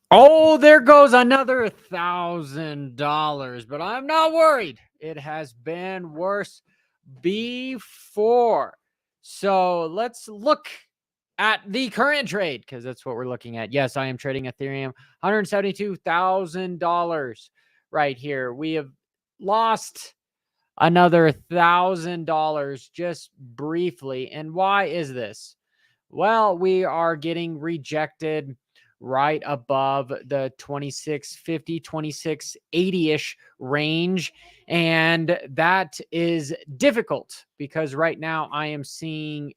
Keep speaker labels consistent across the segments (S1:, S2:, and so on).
S1: Oh, there goes another $1,000, but I'm not worried. It has been worse before. So let's look at the current trade because that's what we're looking at. Yes, I am trading Ethereum, $172,000 right here. We have lost another $1,000 just briefly. And why is this? Well, we are getting rejected right above the 2650, 2680-ish range. And that is difficult because right now I am seeing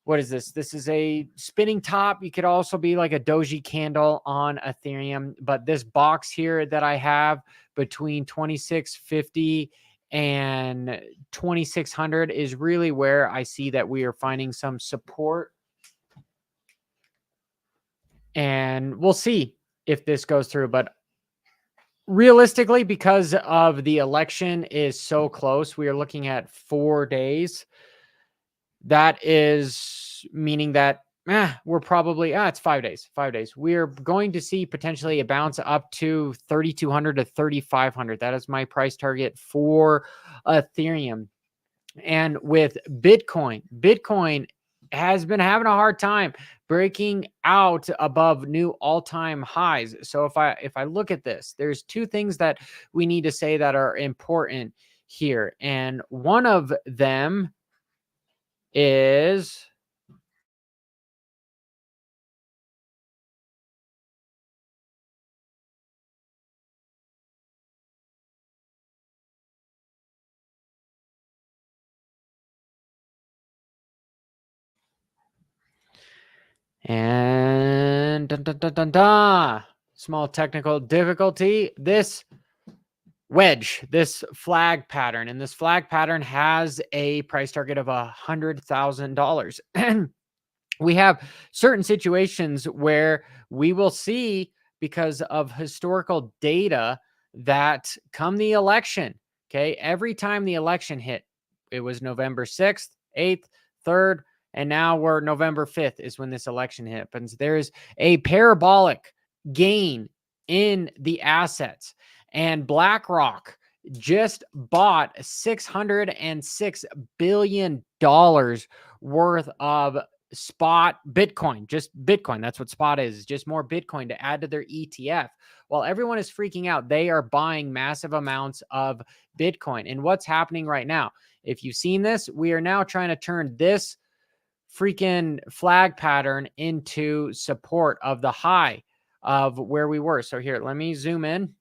S1: what is this? This is a spinning top. You could also be like a doji candle on Ethereum. But this box here that I have between 2650 and 2600 is really where I see that we are finding some support. And we'll see if this goes through. But realistically, because of the election is so close, we are looking at 4 days. That is meaning that we're probably, it's 5 days, 5 days. We're going to see potentially a bounce up to 3,200 to 3,500. That is my price target for Ethereum. And with Bitcoin has been having a hard time breaking out above new all-time highs. So if I look at this, there's two things that we need to say that are important here. And one of them is and dun, dun, dun, dun, dun. Small technical difficulty. This wedge, this flag pattern, and this flag pattern has a price target of $100,000. And we have certain situations where we will see, because of historical data, that come the election, okay, every time the election hit, it was November 6th, 8th, 3rd, and now we're November 5th is when this election happens. There's a parabolic gain in the assets, and BlackRock just bought $606 billion worth of spot Bitcoin, just Bitcoin. That's what spot is just more Bitcoin to add to their ETF. While everyone is freaking out, they are buying massive amounts of Bitcoin. And what's happening right now, if you've seen this, we are now trying to turn this freaking flag pattern into support of the high of where we were. So here, let me zoom in.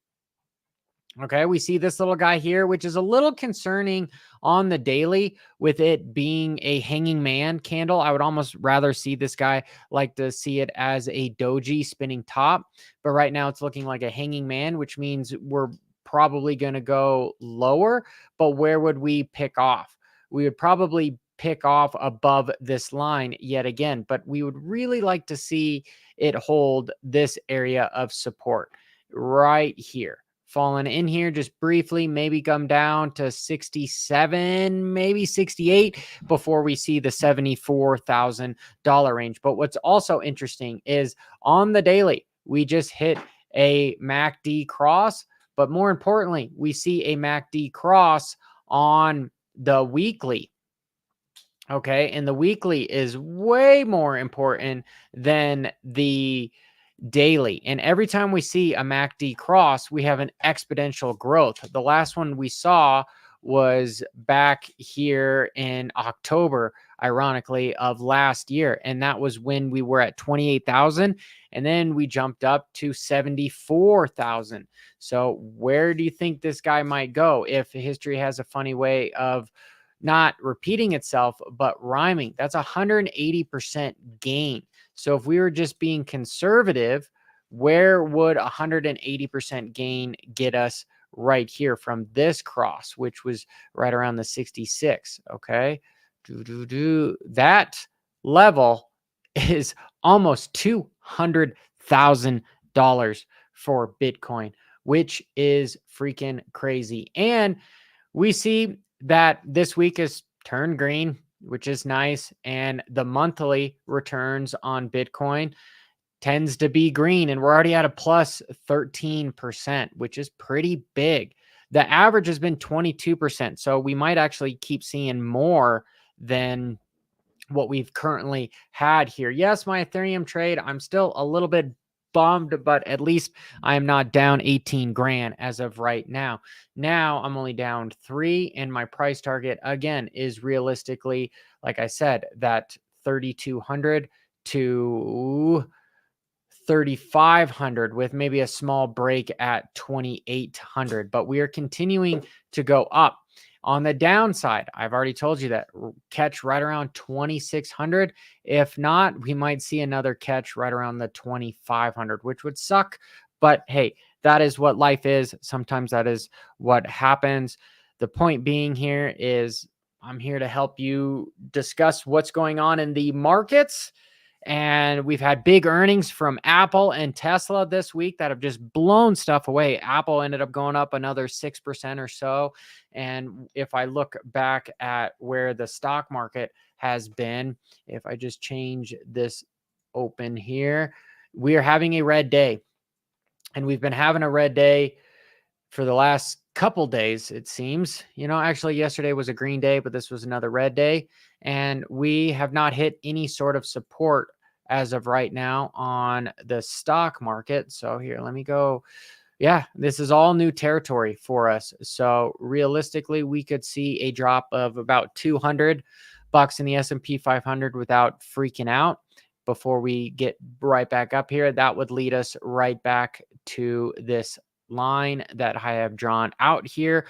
S1: Okay, we see this little guy here, which is a little concerning on the daily with it being a hanging man candle. I would almost rather see this guy like to see it as a doji spinning top. But right now it's looking like a hanging man, which means we're probably going to go lower. But where would we pick off? We would probably pick off above this line yet again. But we would really like to see it hold this area of support right here. Fallen in here just briefly, maybe come down to 67, maybe 68 before we see the $74,000 range. But what's also interesting is on the daily, we just hit a MACD cross, but more importantly, we see a MACD cross on the weekly. Okay, and the weekly is way more important than the daily. And every time we see a MACD cross, we have an exponential growth. The last one we saw was back here in October, ironically, of last year. And that was when we were at 28,000. And then we jumped up to 74,000. So where do you think this guy might go if history has a funny way of not repeating itself, but rhyming? That's 180% gain. So if we were just being conservative, where would 180% gain get us right here from this cross, which was right around the 66? Okay. That level is almost $200,000 for Bitcoin, which is freaking crazy. And we see that this week is turned green, which is nice. And the monthly returns on Bitcoin tends to be green, and we're already at a plus 13%, which is pretty big. The average has been 22%. So we might actually keep seeing more than what we've currently had here. Yes, my Ethereum trade, I'm still a little bit bummed, but at least I am not down 18 grand as of right now. Now I'm only down 3, and my price target again is realistically, like I said, that 3,200 to 3,500 with maybe a small break at 2,800, but we are continuing to go up. On the downside, I've already told you that catch right around 2,600. If not, we might see another catch right around the 2,500, which would suck. But hey, that is what life is. Sometimes that is what happens. The point being here is I'm here to help you discuss what's going on in the markets. And we've had big earnings from Apple and Tesla this week that have just blown stuff away. Apple ended up going up another 6% or so. And if I look back at where the stock market has been, if I just change this open here, we are having a red day. And we've been having a red day for the last couple days, it seems. Actually, yesterday was a green day, but this was another red day. And we have not hit any sort of support as of right now on the stock market. So here, let me go. Yeah, this is all new territory for us. So realistically, we could see a drop of about $200 in the S&P 500 without freaking out before we get right back up here. That would lead us right back to this line that I have drawn out here.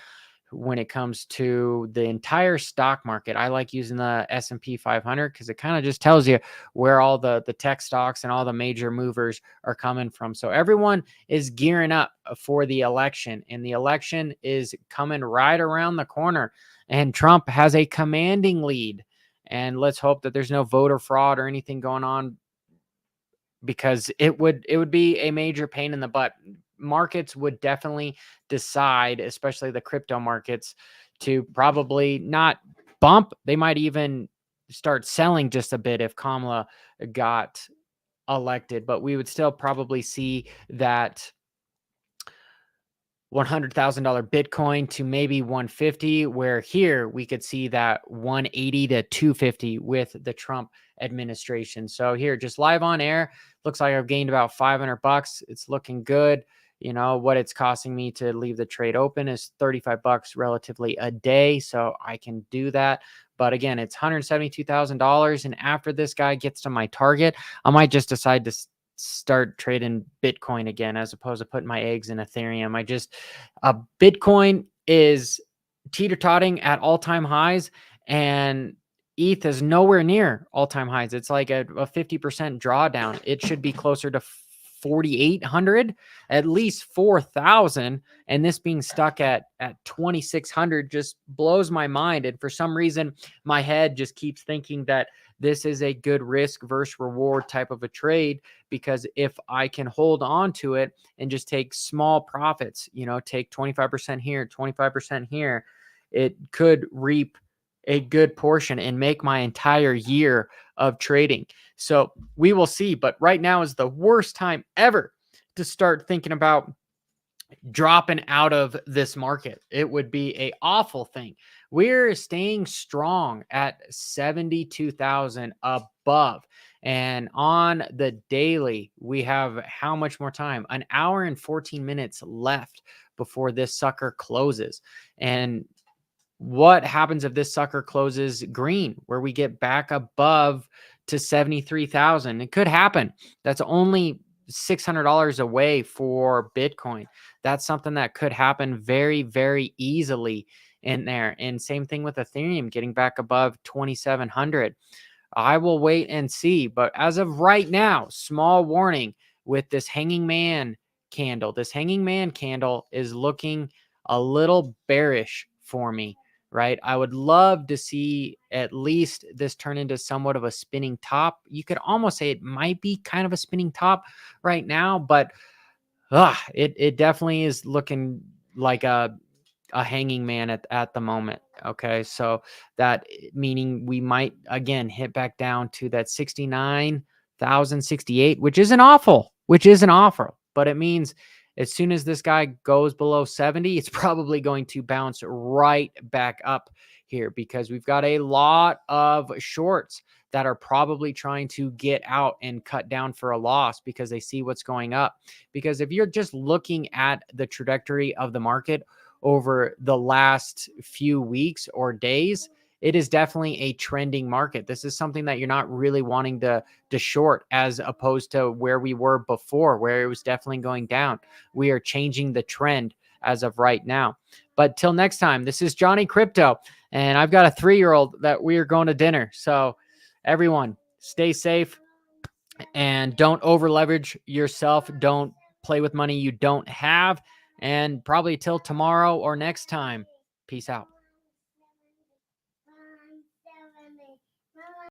S1: When it comes to the entire stock market, I like using the S&P 500 because it kind of just tells you where all the tech stocks and all the major movers are coming from. So everyone is gearing up for the election, and the election is coming right around the corner, and Trump has a commanding lead. And let's hope that there's no voter fraud or anything going on, because it would be a major pain in the butt. Markets would definitely decide, especially the crypto markets, to probably not bump. They might even start selling just a bit if Kamala got elected, but we would still probably see that $100,000 Bitcoin to maybe 150, where here we could see that 180 to 250 with the Trump administration. So here, just live on air, looks like I've gained about $500. It's looking good. What it's costing me to leave the trade open is $35 relatively a day. So I can do that. But again, it's $172,000. And after this guy gets to my target, I might just decide to start trading Bitcoin again, as opposed to putting my eggs in Ethereum. Bitcoin is teeter-totting at all-time highs, and ETH is nowhere near all-time highs. It's like a 50% drawdown. It should be closer to 4,800, at least 4,000. And this being stuck at 2,600 just blows my mind. And for some reason, my head just keeps thinking that this is a good risk versus reward type of a trade, because if I can hold on to it and just take small profits, take 25% here, 25% here, it could reap a good portion and make my entire year of trading. So we will see. But right now is the worst time ever to start thinking about dropping out of this market. It would be an awful thing. We're staying strong at 72,000 above. And on the daily, we have how much more time? An hour and 14 minutes left before this sucker closes. And what happens if this sucker closes green, where we get back above to 73,000? It could happen. That's only $600 away for Bitcoin. That's something that could happen very, very easily in there. And same thing with Ethereum getting back above 2,700. I will wait and see. But as of right now, small warning with this hanging man candle. This hanging man candle is looking a little bearish for me, right? I would love to see at least this turn into somewhat of a spinning top. You could almost say it might be kind of a spinning top right now, but it definitely is looking like a hanging man at the moment. Okay. So that meaning we might again hit back down to that 69 1,068, which isn't awful, but it means as soon as this guy goes below 70, it's probably going to bounce right back up here because we've got a lot of shorts that are probably trying to get out and cut down for a loss because they see what's going up. Because if you're just looking at the trajectory of the market over the last few weeks or days, it is definitely a trending market. This is something that you're not really wanting to short as opposed to where we were before, where it was definitely going down. We are changing the trend as of right now. But till next time, this is Johnny Crypto, and I've got a 3-year-old that we are going to dinner. So everyone, stay safe and don't over leverage yourself. Don't play with money you don't have. And probably till tomorrow or next time. Peace out.